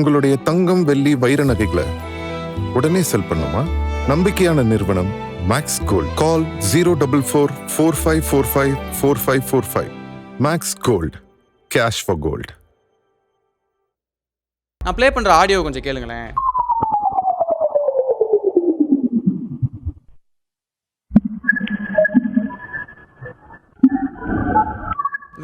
உங்களுடைய தங்கம், வெள்ளி, வைர நகைகளை உடனே செல் பண்ணுமா? நம்பிக்கையான நிறுவனம் Max gold. Call 04445454545. Max gold, cash for gold. நான் ப்ளே பண்ணுற ஆடியோ கொஞ்சம் கேளுங்களேன்.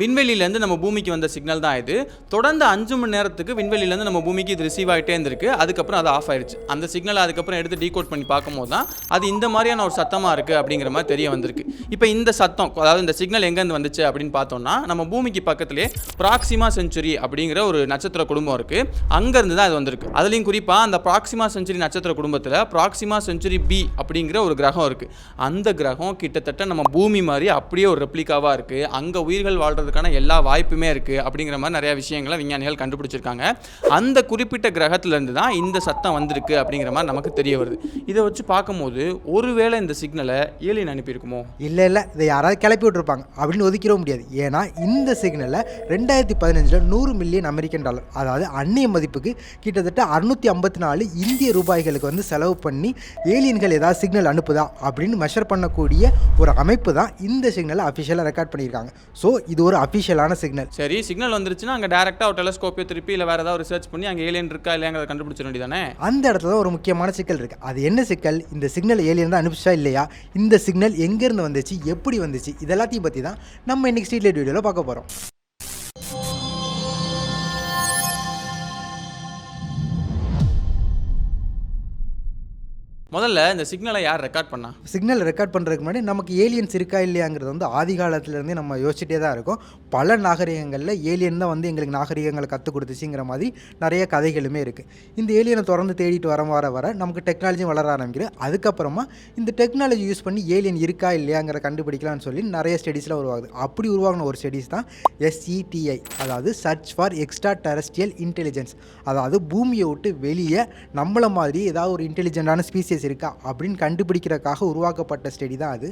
விண்வெளியிலேருந்து நம்ம பூமிக்கு வந்த சிக்னல் தான் இது. தொடர்ந்து 5 மணி நேரத்துக்கு விண்வெளியிலேருந்து நம்ம பூமிக்கு இது ரிசீவ் ஆகிட்டே இருந்திருக்கு. அதுக்கப்புறம் அது ஆஃப் ஆயிடுச்சு. அந்த சிக்னலை அதுக்கப்புறம் எடுத்து டீகோட் பண்ணி பார்க்கும்போது தான் அது இந்த மாதிரியான ஒரு சத்தமாக இருக்குது அப்படிங்கிற மாதிரி தெரிய வந்திருக்கு. இப்போ இந்த சத்தம், அதாவது இந்த சிக்னல் எங்கேருந்து வந்துச்சு அப்படின்னு பார்த்தோம்னா, நம்ம பூமிக்கு பக்கத்துலேயே ப்ராக்சிமா செஞ்சுரி அப்படிங்கிற ஒரு நட்சத்திர குடும்பம் இருக்குது. அங்கேருந்து தான் அது வந்திருக்கு. அதுலேயும் குறிப்பாக அந்த ப்ராக்சிமா செஞ்சுரி நட்சத்திர குடும்பத்தில் ப்ராக்சிமா செஞ்சுரி பி அப்படிங்கிற ஒரு கிரகம் இருக்குது. அந்த கிரகம் கிட்டத்தட்ட நம்ம பூமி மாதிரி அப்படியே ஒரு ரெப்ளிகாவாக இருக்குது. அங்கே உயிர்கள் வாழ்றது எல்லா வாய்ப்புமே இருக்குது அப்படிங்கிற மாதிரி நிறைய விஷயங்களை விஞ்ஞானிகள் கண்டுபிடிச்சிருக்காங்க. அந்த குறிப்பிட்ட கிரகத்திலேருந்து தான் இந்த சத்தம் வந்திருக்கு அப்படிங்கிற மாதிரி நமக்கு தெரிய வருது. இதை வச்சு பார்க்கும்போது ஒருவேளை இந்த சிக்னலை ஏலியன் அனுப்பியிருக்குமோ? இல்லை, இதை யாராவது கிளப்பி விட்டுருப்பாங்க அப்படின்னு ஒதுக்கிட முடியாது. ஏன்னா இந்த சிக்னலை 2015 $100 மில்லியன் அமெரிக்கன் டாலர், அதாவது அந்நிய மதிப்புக்கு கிட்டத்தட்ட 654 இந்திய ரூபாய்களுக்கு வந்து செலவு பண்ணி ஏலியன்கள் ஏதாவது சிக்னல் அனுப்புதா அப்படின்னு மெஷர் பண்ணக்கூடிய ஒரு அமைப்பு தான் இந்த சிக்னலை அஃபிஷியலாக ரெக்கார்ட் பண்ணியிருக்காங்க. ஸோ இது ஒரு அஃபிஷியலான சிக்னல். சரி, சிக்னல் வந்துருச்சுன்னா அங்கே டேரெக்டாக ஒரு டெலஸ்கோப்பை திருப்பி இல்லை வேறு ஏதாவது ரிசர்ச் பண்ணி அங்கே ஏலியன் இருக்கா இல்லையாங்கிறத கண்டுபிடிச்சிட வேண்டியதானே? அந்த இடத்துல தான் ஒரு முக்கியமான சிக்கல் இருக்குது. அது என்ன சிக்கல்? இந்த சிக்னல் ஏலியன் தான் அனுப்பிச்சா இல்லையா, இந்த சிக்னல் எங்கேருந்து வந்துச்சு, எப்படி வந்துச்சு, இதெல்லாத்தையும் பற்றி தான் நம்ம இன்னைக்கு ஸ்ட்ரீட் லைட் வீடியோவில் பார்க்க போகிறோம். முதல்ல இந்த சிக்னலை யார் ரெக்கார்ட் பண்ணா? சிக்னல் ரெக்கார்ட் பண்ணுறதுக்கு முன்னாடி நமக்கு ஏலியன்ஸ் இருக்கா இல்லையாங்கிறது வந்து ஆதி காலத்துலேருந்தே நம்ம யோசிச்சுட்டே தான் இருக்கோம். பல நாகரிகங்களில் ஏலியன் தான் வந்து எங்களுக்கு நாகரிகங்களை கற்றுக் கொடுத்துச்சுங்கிற மாதிரி நிறைய கதைகளுமே இருக்குது. இந்த ஏலியனை தொடர்ந்து தேடிட்டு வர நமக்கு டெக்னாலஜியும் வளர ஆரம்பிக்குது. அதுக்கப்புறமா இந்த டெக்னாலஜி யூஸ் பண்ணி ஏலியன் இருக்கா இல்லையாங்கிற கண்டுபிடிக்கலாம்னு சொல்லி நிறைய ஸ்டடீஸ்லாம் உருவாகுது. அப்படி உருவாகின ஒரு ஸ்டடீஸ் தான் SETI, அதாவது search for extraterrestrial intelligence. அதாவது பூமியை விட்டு வெளியே நம்மளை மாதிரி ஏதாவது ஒரு இன்டெலிஜென்டான ஸ்பீசிஸ் இருக்கா அப்படின்னு கண்டுபிடிக்கிறதுக்காக உருவாக்கப்பட்ட ஸ்டடி தான் அது.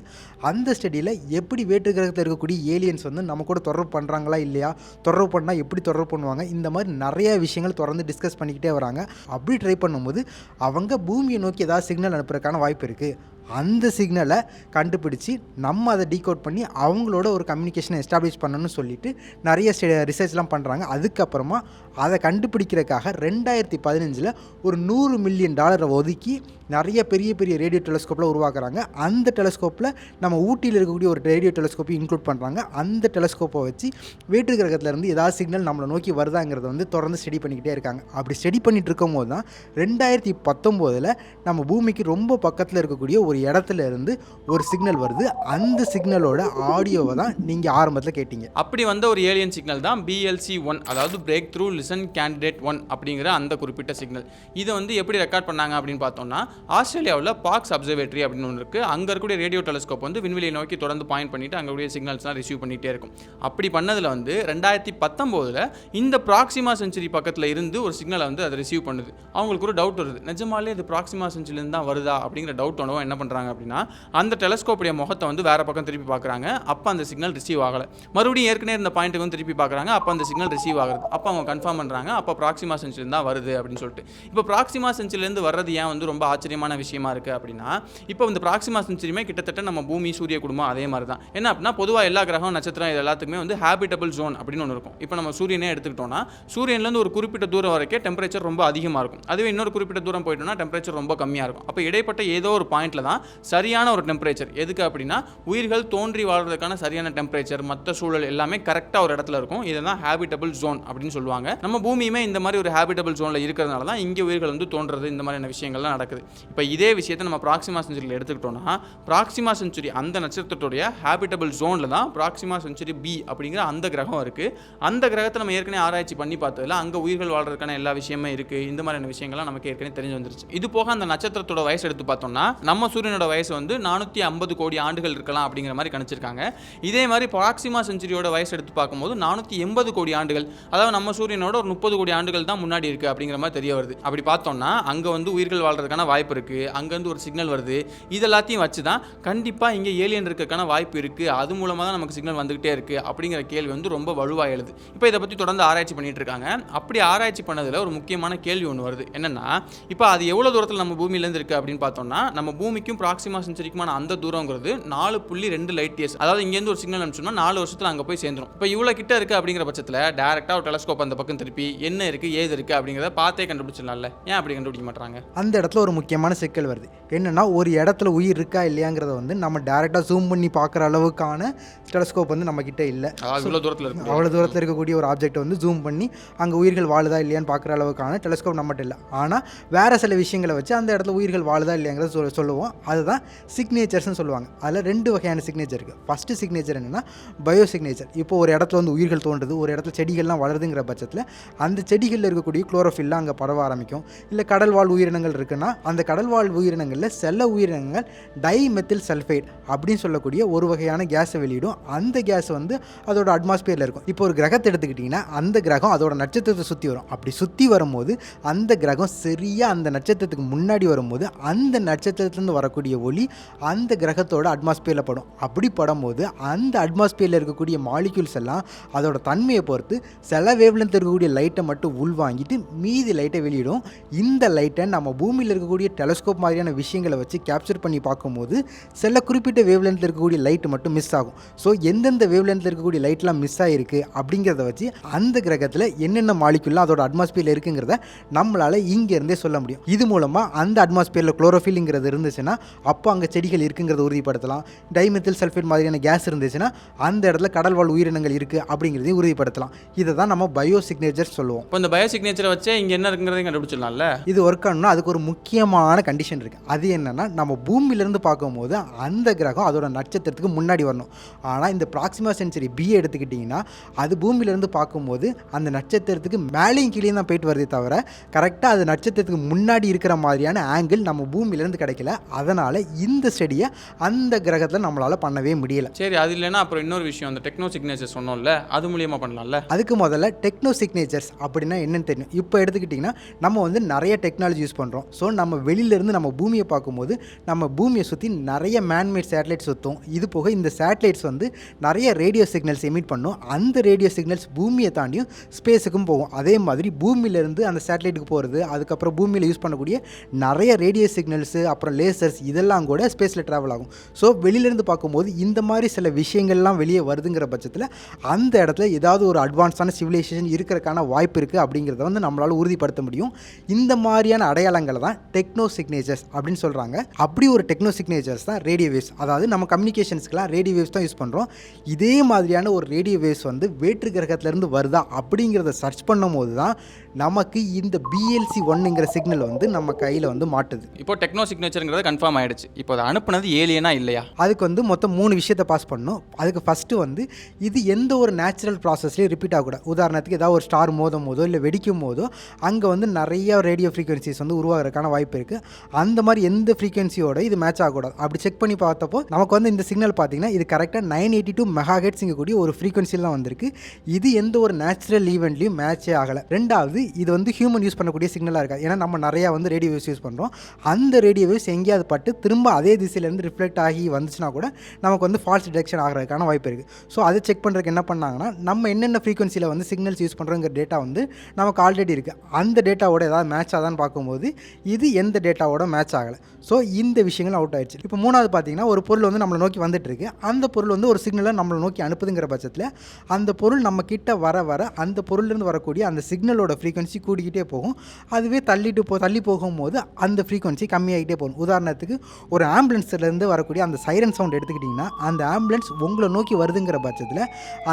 அந்த ஸ்டடியில் எப்படி வேற்று கிரகத்தில் இருக்கக்கூடிய ஏலியன்ஸ் வந்து நம்ம கூட தொடர்பு பண்ணுறாங்களா இல்லையா, தொடர்பு பண்ணால் எப்படி தொடர்பு பண்ணுவாங்க, இந்த மாதிரி நிறைய விஷயங்கள் தொடர்ந்து டிஸ்கஸ் பண்ணிக்கிட்டே வராங்க. அப்படி ட்ரை பண்ணும்போது அவங்க பூமியை நோக்கி ஏதாவது சிக்னல் அனுப்புறதுக்கான வாய்ப்பு இருக்குது. அந்த சிக்னலை கண்டுபிடிச்சி நம்ம அதை டீகோட் பண்ணி அவங்களோட ஒரு கம்யூனிகேஷனை எஸ்டாப்ளிஷ் பண்ணணும்னு சொல்லிட்டு நிறைய ரிசர்ச்லாம் பண்ணுறாங்க. அதுக்கப்புறமா அதை கண்டுபிடிக்கிறதுக்காக 2015 ஒரு $100 மில்லியன் ஒதுக்கி நிறைய பெரிய பெரிய ரேடியோ டெலஸ்கோப்பில் உருவாக்குறாங்க. அந்த டெலஸ்கோப்பில் நம்ம ஊட்டியில் இருக்கக்கூடிய ஒரு ரேடியோ டெலஸ்கோப்பை இன்க்ளூட் பண்ணுறாங்க. அந்த டெலஸ்கோப்பை வச்சு வேற்று கிரகத்திலேருந்து ஏதாவது சிக்னல் நம்மளை நோக்கி வருதாங்கிறத வந்து தொடர்ந்து ஸ்டடி பண்ணிக்கிட்டே இருக்காங்க. அப்படி ஸ்டடி பண்ணிகிட்டு இருக்கும் போது தான் 2019 நம்ம பூமிக்கு ரொம்ப பக்கத்தில் இருக்கக்கூடிய ஒரு இடத்துல இருந்து ஒரு சிக்னல் வருது. அந்த சிக்னலோட ஆடியோவை தான் நீங்கள் ஆரம்பத்தில் கேட்டீங்க. அப்படி வந்த ஒரு ஏலியன் சிக்னல் தான் BLC-1, அதாவது பிரேக் த்ரூ லிசன் கேண்டிடேட் 1 அப்படிங்கிற அந்த குறிப்பிட்ட சிக்னல். இதை வந்து எப்படி ரெக்கார்ட் பண்ணாங்க அப்படின்னு பார்த்தோம்னா, ஆஸ்திரேலியாவில் பாக்ஸ் அப்சர்வேட்டரி அப்படின்னு ஒன்று இருக்குது. அங்கே இருக்கக்கூடிய ரேடியோ டெலஸ்கோப் வந்து விண்வெளியை நோக்கி தொடர்ந்து பாயிண்ட் பண்ணிட்டு அங்கே சிக்னல்ஸ்லாம் ரிசீவ் பண்ணிகிட்டே இருக்கும். அப்படி பண்ணதில் வந்து 2019 இந்த ப்ராக்சிமா செஞ்சுரி பக்கத்தில் இருந்து ஒரு சிக்னலை வந்து அதை ரிசீவ் பண்ணுது. அவங்களுக்கு ஒரு டவுட் வருது, நிஜமாலே இது ப்ராக்சிமா செஞ்சுரிலேருந்து தான் வருதா அப்படிங்கிற டவுட் ஒன்று என்ன பண்ணுறாங்க அப்படின்னா, அந்த டெலஸ்கோப்புடைய முகத்தை வந்து வேறு பக்கம் திருப்பி பார்க்குறாங்க. அப்போ அந்த சிக்னல் ரிசீவ் ஆகலை. மறுபடியும் ஏற்கனவே இருந்த பாயிண்ட்டுக்கு வந்து திருப்பி பார்க்குறாங்க. அப்போ அந்த சிக்னல் ரிசீவ் ஆகுது. அப்போ அவங்க கன்ஃபார்ம் பண்ணுறாங்க, அப்போ ப்ராக்சிமா செஞ்சுரிலேருந்து தான் வருது அப்படின்னு சொல்லிட்டு. இப்போ ப்ராக்சிமா செஞ்சுரிலேருந்து வர்றது ஏன் வந்து ரொம்ப ஆச்சரியமான விஷயமா இருக்குது அப்படின்னா, இப்போ இந்த ப்ராக்சிமா செஞ்சுரியுமே கிட்டத்தட்ட நம்ம பூமி சூரிய குடும்பம் அதே மாதிரி தான். என்ன அப்படின்னா, பொதுவாக எல்லா கிரகம் நட்சத்திரம் இது எல்லாத்துக்குமே வந்து ஹேபிட்டபிள் ஜோன் அப்படின்னு ஒன்று இருக்கும். இப்போ நம்ம சூரியனே எடுத்துக்கிட்டோம்னா, சூரியன்லேருந்து ஒரு குறிப்பிட்ட தூரம் வரைக்கும் டெம்பரேச்சர் ரொம்ப அதிகமாக இருக்கும். அதுவே இன்னொரு குறிப்பிட்ட தூரம் போயிட்டோம்னா டெம்பரேச்சர் ரொம்ப கம்மியாக இருக்கும். அப்போ இடைப்பட்ட ஏதோ ஒரு பாயிண்ட்டில் தான் சரியான ஒரு டெம்பரேச்சர். எதுக்கு அப்படின்னா, உயிர்கள் தோன்றி வாழ்றதுக்கான சரியான டெம்பரேச்சர், மற்ற சூழல் எல்லாமே கரெக்டாக ஒரு இடத்துல இருக்கும். இதுதான் ஹேபிட்டபிள் ஜோன் அப்படின்னு சொல்லுவாங்க. நம்ம பூமியுமே இந்த மாதிரி ஒரு ஹேபிட்டபிள் ஜோனில் இருக்கிறதுனால தான் இங்கே உயிர்கள் வந்து தோன்றது, இந்த மாதிரியான விஷயங்கள்லாம் நடக்குது. இப்போ இதே விஷயத்தை நம்ம ப்ராக்சிமா செஞ்சுரியில் எடுத்துக்கிட்டோம்னா, ப்ராக்சிமா செஞ்சுரி அந்த நட்சத்திரத்துடைய ஹேபிட்டபிள் ஜோனில் தான் ப்ராக்சிமா செஞ்சுரி பி அப்படிங்கிற அந்த கிரகம் இருக்குது. அந்த கிரகத்தை நம்ம ஏற்கனவே ஆராய்ச்சி பண்ணி பார்த்ததில் அங்கே உயிர்கள் வாழ்றதுக்கான எல்லா விஷயமே இருக்குது. இந்த மாதிரியான விஷயங்கள்லாம் நமக்கு ஏற்கனவே தெரிஞ்சு வந்துருச்சு. இது போக அந்த நட்சத்திரத்தோட வயசு எடுத்து பார்த்தோம்னா, நம்ம சூரியனோட வயசு வந்து 450 கோடி ஆண்டுகள் இருக்கலாம் அப்படிங்கிற மாதிரி கணிச்சிருக்காங்க. இதே மாதிரி ப்ராக்சிமா செஞ்சுரியோட வயசு எடுத்து பார்க்கும்போது 480 கோடி ஆண்டுகள், அதாவது நம்ம சூரியனோட ஒரு 30 கோடி ஆண்டுகள் தான் முன்னாடி இருக்குது அப்படிங்கிற மாதிரி தெரிய வருது. அப்படி பார்த்தோம்னா அங்கே வந்து உயிர்கள் வாழ்றதுக்கான வாய்ப்பு இருக்குது, அங்கேருந்து ஒரு சிக்னல் வருது. இது எல்லாத்தையும் வச்சு தான் கண்டிப்பாக இங்கே ஏலியன் இருக்கிறதுக்கான வாய்ப்பு இருக்குது, அது மூலமாக தான் நமக்கு சிக்னல் வந்துகிட்டே இருக்குது அப்படிங்கிற கேள்வி வந்து ரொம்ப வலுவாக எழுது. இப்போ இதை பற்றி தொடர்ந்து ஆராய்ச்சி பண்ணிட்டு இருக்காங்க. அப்படி ஆராய்ச்சி பண்ணதில் ஒரு முக்கியமான கேள்வி ஒன்று வருது. என்னென்னா, இப்போ அது எவ்வளோ தூரத்தில் நம்ம பூமியிலேருந்து இருக்குது அப்படின்னு பார்த்தோம்னா, நம்ம பூமிக்கும் ப்ராக்சிமா செஞ்சுரிக்குமான அந்த தூரங்கிறது 4.2 லைட் இயர்ஸ். அதாவது இங்கேருந்து ஒரு சிக்னல் அனுப்பிச்சோம்னா 4 வருஷத்தில் அங்கே போய் சேர்ந்துடும். இப்போ இவ்வளோ கிட்ட இருக்குது அப்படிங்கிற பட்சத்தில் டேரெக்டாக ஒரு டெலஸ்கோப் அந்த பக்கம் திருப்பி என்ன இருக்குது ஏது இருக்குது அப்படிங்கிறத பார்த்தே கண்டுபிடிச்சிடலாம்ல. ஏன் அப்படி கண்டுபிடிக்க மாட்டாங்க? அந்த இடத்துல ஒரு முக்கியமான சிக்கல் வருது. என்னென்னா, ஒரு இடத்துல உயிர் இருக்கா இல்லையாங்கிறத வந்து நம்ம டேரெக்டாக ஜூம் பண்ணி பார்க்குற அளவுக்கான டெலஸ்கோப் வந்து நம்மக்கிட்ட இல்லை. அவ்வளோ தூரத்தில் இருக்கு. அவ்வளோ தூரத்தில் இருக்கக்கூடிய ஒரு ஆப்ஜெக்ட் வந்து ஜூம் பண்ணி அங்கே உயிர்கள் வாழுதா இல்லையான்னு பார்க்குற அளவுக்கான டெலஸ்கோப் நம்மகிட்ட இல்லை. ஆனால் வேறு சில விஷயங்களை வச்சு அந்த இடத்துல உயிர்கள் வாழுதா இல்லையாங்கிறத சொல்லுவோம். அதுதான் சிக்னேச்சர்ஸ்னு சொல்லுவாங்க. அதில் 2 வகையான சிக்னேச்சர் இருக்குது. ஃபஸ்ட்டு சிக்னேச்சர் என்னென்னா பயோ சிக்னேச்சர். இப்போ ஒரு இடத்துல வந்து உயிர்கள் தோன்றுது, ஒரு இடத்துல செடிகள்லாம் வளருதுங்கிற பட்சத்தில் அந்த செடிகளில் இருக்கக்கூடிய குளோரோஃபில்லாம் அங்கே பரவ ஆரம்பிக்கும். இல்லை கடல்வாழ் உயிரினங்கள் இருக்குன்னா அந்த கடல்வாழ் உயிரினங்களில் சில உயிரினங்கள் டைமெத்தில் சல்ஃபைட் அப்படின்னு சொல்லக்கூடிய ஒரு வகையான கேஸை வெளியிடும். அந்த கேஸ் வந்து அதோட அட்மாஸ்பியரில் இருக்கும். இப்போ ஒரு கிரகத்தை எடுத்துக்கிட்டிங்கன்னா அந்த கிரகம் அதோட நட்சத்திரத்தை சுற்றி வரும். அப்படி சுற்றி வரும்போது அந்த கிரகம் சரியாக அந்த நட்சத்திரத்துக்கு முன்னாடி வரும்போது அந்த நட்சத்திரத்துலேருந்து வரக்கூடிய ஒளி அந்த கிரகத்தோட அட்மாஸ்பியரில் படும். அப்படி படும்போது அந்த அட்மாஸ்பியரில் இருக்கக்கூடிய மாலிக்யூல்ஸ் எல்லாம் அதோட தன்மையை பொறுத்து சில வேவ்லென்த் இருக்கக்கூடிய லைட்டை மட்டும் உள்வாங்கிட்டு மீதி லைட்டை வெளியிடும். இந்த லைட்டை நம்ம பூமியில் இருக்கக்கூடிய டெலஸ்கோப் மாதிரியான விஷயங்களை வச்சு கேப்சர் பண்ணி பார்க்கும்போது சில குறிப்பிட்ட வேவ்லென்த்தில் இருக்கக்கூடிய லைட்டு மட்டும் மிஸ் ஆகும். ஸோ எந்தெந்த வேவ்லென்த்தில் இருக்கக்கூடிய லைட்லாம் மிஸ் ஆகிருக்கு அப்படிங்கிறத வச்சு அந்த கிரகத்தில் என்னென்ன மாலிக்யூல்லாம் அதோட அட்மாஸ்பியரில் இருக்குங்கிறத நம்மளால் இங்கேருந்தே சொல்ல முடியும். இது மூலமாக அந்த அட்மாஸ்பியரில் குளோரோஃபில்ங்கிறது இருந்துச்சுன்னா அப்போ அங்கே செடிகள் இருக்குங்கிறத உறுதிப்படுத்தலாம். டைமெத்தில் சல்ஃபேட் மாதிரியான கேஸ் இருந்துச்சுன்னா அந்த இடத்துல கடல்வாழ் உயிரினங்கள் இருக்குது அப்படிங்கிறதையும் உறுதிப்படுத்தலாம். இதை தான் நம்ம பயோ சிக்னேச்சர் சொல்லுவோம். இப்போ இந்த பயோ சிக்னேச்சரை வச்சு இங்கே என்ன இருக்குங்கிறதையும் கண்டுபிடிச்சிடலாம்ல. இது ஒர்க் ஆகணும்னா அதுக்கு ஒரு முக்கியமான கண்டிஷன் இருக்குது. அது என்னென்னா, நம்ம பூமியிலேருந்து பார்க்கும்போது அந்த கிரகம் அதோட நட்சத்திரத்துக்கு முன்னாடி வரணும். ஆனால் இந்த ப்ராக்சிமா சென்சுரி பி எடுத்துக்கிட்டிங்கன்னா அது பூமியிலேருந்து பார்க்கும்போது அந்த நட்சத்திரத்துக்கு மேலேயும் கீழே தான் போயிட்டு வருதே தவிர கரெக்டாக அது நட்சத்திரத்துக்கு முன்னாடி இருக்கிற மாதிரியான ஆங்கிள் நம்ம பூமியிலேருந்து கிடைக்கல. அதனால் இந்த ஸ்டடியை அந்த கிரகத்தில் நம்மளால் பண்ணவே முடியல. சரி, அது இல்லைன்னா அப்புறம் இன்னொரு விஷயம், அந்த டெக்னோ சிக்னேச்சர் சொன்னோம்ல, அது மூலியமாக பண்ணலாம்ல. அதுக்கு முதல்ல டெக்னோ சிக்னேச்சர்ஸ் அப்படின்னா என்னன்னு தெரியும். இப்போ எடுத்துக்கிட்டிங்கன்னா நம்ம வந்து நிறைய டெக்னாலஜி யூஸ் பண்ணுறோம். ஸோ நம்ம வெளியிலேருந்து நம்ம பூமியை பார்க்கும்போது நம்ம பூமியை சுற்றி நிறைய மேன்மேட் சேட்டலைட் சுற்றும். இது போக இந்த சேட்டலைட்ஸ் வந்து நிறைய ரேடியோ சிக்னல்ஸ் எமிட் பண்ணும். அந்த ரேடியோ சிக்னல்ஸ் பூமியை தாண்டியும் ஸ்பேஸுக்கும் போகும். அதே மாதிரி பூமியிலேருந்து அந்த சேட்டலைட்டுக்கு போகிறது, அதுக்கப்புறம் பூமியில் யூஸ் பண்ணக்கூடிய நிறைய ரேடியோ சிக்னல்ஸு, அப்புறம் லேசர்ஸ், இதெல்லாம் கூட ஸ்பேஸில் ட்ராவல் ஆகும். ஸோ வெளியிலேருந்து பார்க்கும்போது இந்த மாதிரி சில விஷயங்கள்லாம் வெளியே வருதுங்கிற பட்சத்தில் அந்த இடத்துல ஏதாவது ஒரு அட்வான்ஸான சிவிலைசேஷன் இருக்கிறதுக்கான வாய்ப்பு இருக்குது அப்படிங்கிறத வந்து நம்மளால் உறுதிப்படுத்த முடியும். இந்த மாதிரியான அடையாளங்களை தான் டெக்னோ சிக்னேச்சர்ஸ் அப்படின்னு சொல்கிறாங்க. அப்படி ஒரு டெக்னோ சிக்னேச்சர்ஸ் தான் ரேடியோ வேவ்ஸ். அதாவது நம்ம கம்யூனிகேஷன்ஸ்க்குலாம் ரேடியோ வேவ்ஸ் தான் யூஸ் பண்ணுறோம். இதே மாதிரியான ஒரு ரேடியோ வேவ்ஸ் வந்து வேற்று கிரகத்திலேருந்து வருதா அப்படிங்கிறத சர்ச் பண்ணும்போது தான் நமக்கு இந்த BLC1ங்கிற சிக்னல் வந்து நம்ம கையில் வந்து மாட்டுது. இப்போ டெக்னோ சிக்னேச்சருங்கிறது கன்ஃபார்ம் ஆகிடுச்சு. இப்போ அதை அனுப்புனது ஏலியனா இல்லையா? அதுக்கு வந்து மொத்தம் 3 விஷயத்தை பாஸ் பண்ணணும். அதுக்கு ஃபஸ்ட்டு வந்து இது எந்த ஒரு நேச்சுரல் ப்ராசஸ்லேயும் ரிப்பீட் ஆகக்கூடாது. உதாரணத்துக்கு ஏதாவது ஒரு ஸ்டார் மோதும் போதோ இல்லை வெடிக்கும் போதோ அங்கே வந்து நிறைய ரேடியோ ஃப்ரீக்வன்சிஸ் வந்து உருவாகிறதுக்கான வாய்ப்பு இருக்குது. அந்த மாதிரி எந்த ஃப்ரீக்வன்சியோட இது மேட்ச் ஆகக்கூடாது. அப்படி செக் பண்ணி பார்த்தப்போ நமக்கு வந்து இந்த சிக்னல் பார்த்திங்கன்னா இது கரெக்டாக 982 மெகாஹெர்ட்ஸ் கூடிய ஒரு ஃப்ரீக்வன்சியில் தான் வந்திருக்கு. இது எந்த ஒரு நேச்சுரல் ஈவெண்ட்லையும் மேட்சே ஆகலை. ரெண்டாவது, இது வந்து ஹியூமன் யூஸ் பண்ணக்கூடிய சிக்னலாக இருக்காது. ஏன்னா நம்ம நிறையா வந்து ரேடியோ வேவ்ஸ் யூஸ் பண்ணுறோம். அந்த ரேடியோ வேவ்ஸ் எங்கேயாவது பட்டு திரும்ப அதே திசையிலேருந்து ரிஃப்ளெக்ட் ஆகி வந்துச்சுன்னா கூட நமக்கு வந்து ஃபால்ஸ் டிடெக்ஷன் ஆகிறதுக்கான வாய்ப்பு இருக்குது. ஸோ அதை செக் பண்ணுறதுக்கு என்ன பண்ணாங்கன்னா, நம்ம என்னென்ன ஃப்ரீக்வன்சியில் வந்து சிக்னல்ஸ் யூஸ் பண்ணுறோங்கிற டேட்டா வந்து நமக்கு ஆல்ரெடி இருக்குது. அந்த டேட்டாவோட ஏதாவது மேட்ச் ஆதான்னு பார்க்கும்போது இது எந்த டேட்டாவோட மேட்ச் ஆகலை. ஸோ இந்த விஷயங்கள் அவுட் ஆயிடுச்சு. இப்போ மூணாவது பார்த்தீங்கன்னா, ஒரு பொருள் வந்து நம்மளை நோக்கி வந்துட்டு இருக்கு. அந்த பொருள் வந்து ஒரு சிக்னலை நம்மளை நோக்கி அனுப்புதுங்கிற பட்சத்தில் அந்த பொருள் நம்ம கிட்ட வர வர அந்த பொருள்லேருந்து வரக்கூடிய அந்த சிக்னலோட ஃப்ரீக்வன்சி கூடிக்கிட்டே போகும். அதுவே தள்ளி போகும்போது அந்த ஃப்ரீக்வன்சி கம்மியாகிட்டே போகும். உதாரணத்துக்கு ஒரு ஆம்புலன்ஸ்லேருந்து வரக்கூடிய அந்த சைரன் சவுண்ட் எடுத்துக்கிட்டிங்கன்னா, அந்த ஆம்புலன்ஸ் உங்களை நோக்கி வருதுங்கிற பட்சத்தில்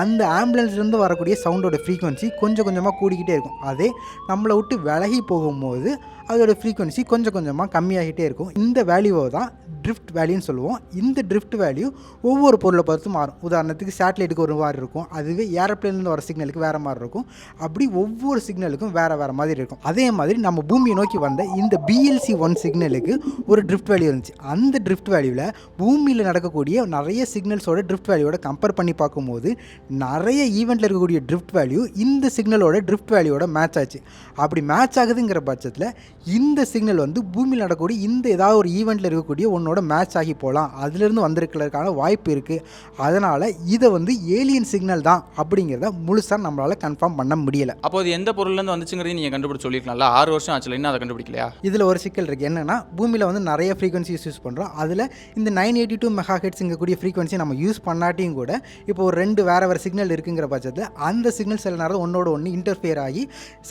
அந்த ஆம்புலன்ஸ்லேருந்து வரக்கூடிய சவுண்டோட ஃப்ரீக்வன்சி கொஞ்சம் கொஞ்சமாக கூடிக்கிட்டே இருக்கும். அதே நம்மளை விட்டு விலகி போகும்போது அதோட ஃப்ரீக்வன்சி கொஞ்சம் கொஞ்சமாக கம்மியாகிட்டே இருக்கும். இந்த வேல்யூவை தான் ட்ரிஃப்ட் வேல்யூன்னு சொல்லுவோம். இந்த ட்ரிஃப்ட் வேல்யூ ஒவ்வொரு பொருளை பொறுத்து மாறும். உதாரணத்துக்கு சேட்டலைட்டுக்கு ஒரு மாதிரி இருக்கும், அதுவே ஏரோப்ளேன்லேருந்து வர சிக்னலுக்கு வேறு மாதிரி இருக்கும். அப்படி ஒவ்வொரு சிக்னலுக்கும் வேறு வேறு மாதிரி இருக்கும். அதே மாதிரி நம்ம பூமியை நோக்கி வந்த இந்த BLC1 சிக்னலுக்கு ஒரு ட்ரிஃப்ட் வேல்யூ இருந்துச்சு. அந்த ட்ரிஃப்ட் வேல்யூவில் பூமியில் நடக்கக்கூடிய நிறைய சிக்னல்ஸோட ட்ரிஃப்ட் வேல்யூவோட கம்பேர் பண்ணி பார்க்கும்போது நிறைய ஈவெண்ட்டில் இருக்கக்கூடிய ட்ரிஃப்ட் வேல்யூ இந்த சிக்னலோட ட்ரிஃப்ட் வேல்யூவோட மேட்ச் ஆச்சு. அப்படி மேட்ச் ஆகுதுங்கிற பட்சத்தில் இந்த சிக்னல் வந்து பூமியில் நடக்கக்கூடிய இந்த ஏதாவது ஒரு ஈவெண்ட்டில் இருக்கக்கூடிய ஒன்னோட மேட்ச் ஆகி போகலாம், அதுலேருந்து வந்திருக்கிறதுக்கான வாய்ப்பு இருக்குது. அதனால் இதை வந்து ஏலியன் சிக்னல் தான் அப்படிங்கிறத முழுசாக நம்மளால் கன்ஃபார்ம் பண்ண முடியலை. அப்போ அது எந்த பொருள்லேருந்து வந்துச்சுங்கிறதையும் நீங்கள் கண்டுபிடிச்சு சொல்லியிருக்கலாம்ல. 6 வருஷம் ஆச்சுல, இன்னும் அதை கண்டுபிடிக்கலையா? இதில் ஒரு சிக்கல் இருக்குது. என்னென்னா பூமியில் வந்து நிறைய ஃப்ரீக்வன்சிஸ் யூஸ் பண்ணுறோம். அதில் இந்த 982 மெகாஹெர்ட்ஸுங்கக்கூடிய ஃப்ரீக்வன்சி நம்ம யூஸ் பண்ணாட்டியும் கூட இப்போ ஒரு 2 வேறு சிக்னல் இருக்குங்கிற பட்சத்தில் அந்த சிக்னல் சில நேரம் ஒன்னோட ஒன்று இன்டர்ஃபியர் ஆகி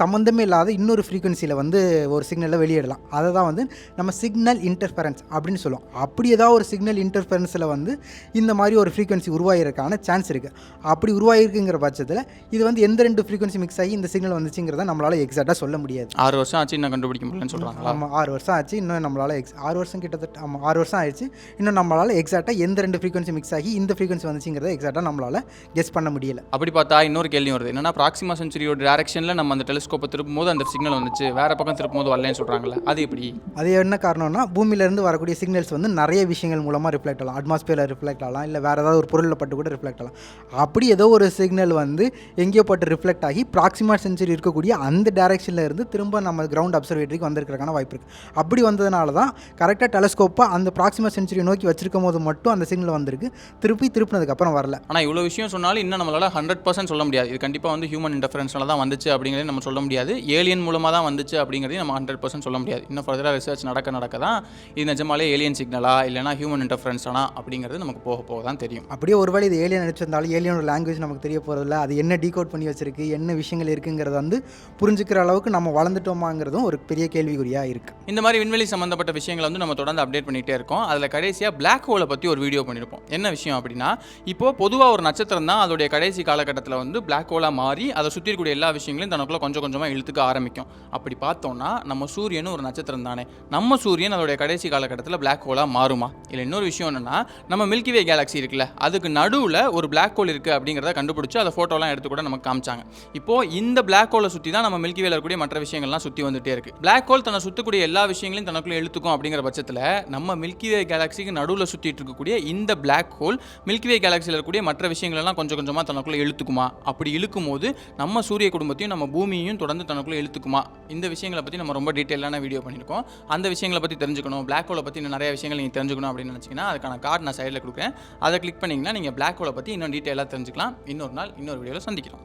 சம்மந்தமே இல்லாத இன்னொரு ஃப்ரீக்வன்சியில் வந்து ஒரு சிக்னலில் வெளியிடலாம். அதை தான் வந்து நம்ம சிக்னல் இன்டர்ஃபரன்ஸ் அப்படின்னு சொல்லுவோம். அப்படி ஏதாவது ஒரு சிக்னல் இன்டர்ஃபரன்ஸில் வந்து இந்த மாதிரி ஒரு ஃப்ரீக்வன்சி உருவாகிறதுக்கான சான்ஸ் இருக்குது. அப்படி உருவாகிருக்குங்கிற பட்சத்தில் இது வந்து எந்த 2 ஃப்ரீக்வன்சி மிக்ஸ் ஆகி இந்த சிக்னல் வந்துச்சுங்கிறத நம்மளால் எக்ஸாக்டாக சொல்ல முடியாது. 6 வருஷம் ஆச்சு, இன்னும் கண்டுபிடிக்க முடியலன்னு சொல்கிறாங்க. ஆமாம், 6 வருஷம் ஆச்சு, இன்னும் நம்மளால் 6 வருஷம் கிட்டத்தட்ட, ஆமாம் 6 வருஷம் ஆயிடுச்சு. இன்னும் நம்மளால் எக்ஸாக்டாக எந்த 2 ஃப்ரீக்வன்சி மிக்ஸ் ஆகி இந்த ஃப்ரீக்வன்சி வந்துச்சுங்கிறத எக்ஸாக்டாக நம்மளால் கெஸ் பண்ண முடியல. அப்படி பார்த்தா இன்னொரு கேள்வி வருது. என்னன்னா, ப்ராக்சிமா சென்ச்சுரியோட டேரக்ஷனில் நம்ம அந்த டெலிஸ்கோப்பை திருப்பும் போது அந்த சிக்னல் வந்துச்சு, வேறு பக்கம் திருப்பும் போது வரலன்னு சொல்கிறாங்களே, அது எப்படி? அது என்ன காரணம்னா, பூமியிலேருந்து வரக்கூடிய சிக்னல்ஸ் வந்து நிறைய விஷயங்கள் மூலமாக ரிஃப்ளெக்ட் ஆகலாம். அட்மாஸ்பியரில் ரிஃப்ளெக்ட் ஆகலாம், இல்லை வேறு ஏதாவது ஒரு பொருளில் பட்டு கூட ரிஃப்ளெக்ட் ஆகலாம். அப்படி ஏதோ ஒரு சிக்னல் வந்து எங்கேயோ பட்டு ரிஃப்ளெக்ட் ஆகி ப்ராக்சிமா சென்ச்சுரி இருக்கக்கூடிய அந்த டேரக்ஷனில் இருந்து திரும்ப நம்ம கிரவுண்ட் அப்சர்வேட்டரிக்கு வந்திருக்கிறதுக்கான வாய்ப்பு இருக்குது. அப்படி வந்ததுனால தான் கரெக்டாக டெலிஸ்கோப்பை அந்த ப்ராக்சிமா சென்ச்சுரி நோக்கி வச்சிருக்கும் போது மட்டும் அந்த சிக்னல் வந்திருக்கு, திருப்பினதுக்கப்புறம் வரல. ஆனால் இவ்வளோ விஷயம் சொன்னாலும் இன்னும் நம்மளால் 100% சொல்ல முடியாது. இது கண்டிப்பாக வந்து ஹியூமன் இன்டர்ஃபரன்ஸ்னால தான் வந்துச்சு அப்படிங்கிறத நம்ம சொல்ல முடியாது. ஏலியன் மூலமாக தான் வந்துச்சு அப்படிங்கிறதையும் நம்ம 100% சொல்ல முடியாது. இன்னும் ஃபர்தராக ரிசர்ச் நடக்க தான் இது நிஜமாலே ஏலியன் சிக்னலா இல்லைனா ஹியூமன் இன்டர்ஃபரன்ஸானா அப்படிங்கிறது நமக்கு போக போக தான் தெரியும். அப்படியே ஒருவேளை இது ஏலியன் நினச்சிருந்தாலும் ஏலியனோட லாங்குவேஜ் நமக்கு தெரிய போகிறதில்ல, அது என்ன டீகோட் பண்ணி வச்சிருக்கு, என்ன விஷயங்கள் இருக்குங்கிறத வந்து புரிஞ்சுக்கிற அளவுக்கு நம்ம வளர்ந்துட்டோமாங்கிறதும் ஒரு பெரிய கேள்விக்குறியாக இருக்குது. இந்த மாதிரி விண்வெளி சம்மந்தப்பட்ட விஷயங்களை வந்து நம்ம தொடர்ந்து அப்டேட் பண்ணிகிட்டே இருக்கோம். அதில் கடைசியாக பிளாக் ஹோலை பற்றி ஒரு வீடியோ பண்ணியிருப்போம். என்ன விஷயம் அப்படின்னா, இப்போது பொதுவாக ஒரு நட்சத்திரம் தான் அதோடைய கடைசி காலகட்டத்தில் வந்து பிளாக் ஹோலாக மாறி அதை சுற்றி இருக்கக்கூடிய எல்லா விஷயங்களையும் தனக்குள்ளே கொஞ்சம் கொஞ்சமாக இழுத்துக்க ஆரம்பிக்கும். அப்படி பார்த்தோம்னா நம்ம சூரியனும் ஒரு நட்சத்திரம் தானே, நம்ம சூரியன் அதோடைய கடைசி காலகட்டத்தில் பிளாக் ஹோலாக மாறுமா? இல்லை இன்னொரு விஷயம் என்னென்னா, நம்ம மில்கி வே கேலக்ஸி இருக்குல்ல, அதுக்கு நடுவில் ஒரு பிளாக் ஹோல் இருக்குது அப்படிங்கிறத கண்டுபிடிச்சி அதை ஃபோட்டோலாம் எடுத்து கூட நமக்கு காமிச்சாங்க. இப்போது இந்த பிளாக் ஹோலை சுற்றி தான் நம்ம மில்கி வேல இருக்கக்கூடிய மற்ற விஷயங்கள்லாம் சுற்றி வந்துகிட்டே இருக்குது. பிளாக் ஹோல் தன்னை சுற்றக்கூடிய எல்லா விஷயங்களையும் தனக்குள்ளே இழுத்துக்கும் அப்படிங்கிற பட்சத்தில் நம்ம மில்கி வே கேலக்ஸிக்கு நடுவில் சுற்றிட்டு இருக்கக்கூடிய இந்த பிளாக் ஹோல் மில்கி வே கேலக்ஸியில் இருக்கக்கூடிய மற்ற விஷயங்களெல்லாம் கொஞ்சம் கொஞ்சமாக தனக்குள்ளே இழுத்துக்குமா? அப்படி இழுக்கும் போது நம்ம சூரிய குடும்பத்தையும் நம்ம பூமியையும் தொடர்ந்து தனக்குள்ளே இழுத்துக்குமா? இந்த விஷயங்களை பற்றி நம்ம ரொம்ப டீட்டெயிலான வீடியோ பண்ணியிருக்கோம். அந்த விஷயங்களை பற்றி தெரிஞ்சுக்கணும், பிளாக் ஹோலை பற்றி இன்னும் நிறைய விஷயங்கள் நீங்கள் தெரிஞ்சுக்கணும் அப்படின்னு நினச்சிங்கன்னா அதுக்கான கார்டு நான் சைடில் கொடுக்குறேன். அதை கிளிக் பண்ணிங்கன்னா நீங்கள் பிளாக் ஹோலை பற்றி இன்னும் டீட்டெயிலாக தெரிஞ்சுக்கலாம். இன்னொரு நாள் இன்னொரு வீடியோவில் சந்திக்கிறோம்.